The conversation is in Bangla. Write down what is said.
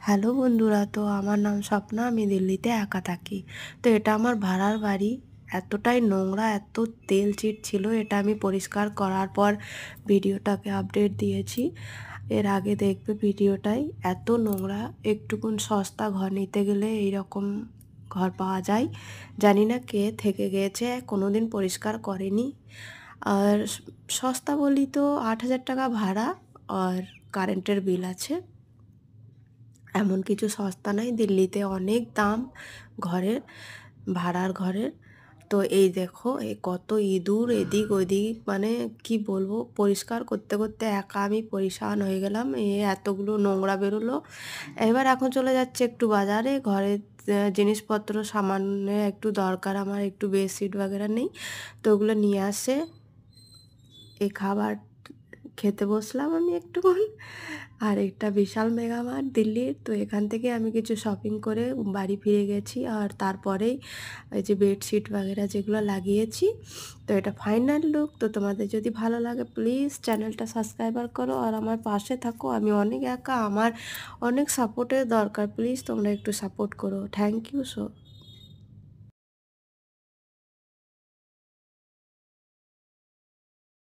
হ্যালো বন্ধুরা, তো আমার নাম স্বপ্না। আমি দিল্লিতে একা থাকি। তো এটা আমার ভাড়ার বাড়ি। এতটাই নোংরা, এত তেল চিট ছিল। এটা আমি পরিষ্কার করার পর ভিডিওটাকে আপডেট দিয়েছি। এর আগে দেখবে ভিডিওটাই। এত নোংরা, একটুকুন সস্তা ঘর নিতে গেলে এইরকম ঘর পাওয়া যায়। জানি না কে থেকে গেছে, কোনোদিন পরিষ্কার করেনি। আর সস্তা বলি তো 8,000 টাকা ভাড়া, আর কারেন্টের বিল আছে। এমন কিছু সস্তা নাই, দিল্লিতে অনেক দাম ঘরের, ভাড়ার ঘরের। তো এই দেখো, এই কত ইঁদুর এদিক ওদিক, মানে কি বলবো, পরিষ্কার করতে করতে একা আমি পরিশান হয়ে গেলাম। এতগুলো নোংরা বেরোলো। এবার এখন চলে যাচ্ছে একটু বাজারে, ঘরের জিনিসপত্র সামান্য একটু দরকার, আমার একটু বেডশিট বাগেরা নেই, তো ওগুলো নিয়ে আসে। এই খাবার খেতে বসলাম আমি একটুক্ষণ। আর এটা বিশাল মেগামার্ট দিল্লির, তো এখান থেকে আমি কিছু শপিং করে বাড়ি ফিরে গেছি। আর তারপরেই এই যে বেডশিট বাগেরা যেগুলো লাগিয়েছি, তো এটা ফাইনাল লুক। তো তোমাদের যদি ভালো লাগে প্লিজ চ্যানেলটা সাবস্ক্রাইবার করো আর আমার পাশে থাকো। আমি অনেক একা, আমার অনেক সাপোর্টের দরকার। প্লিজ তোমরা একটু সাপোর্ট করো। Thank you so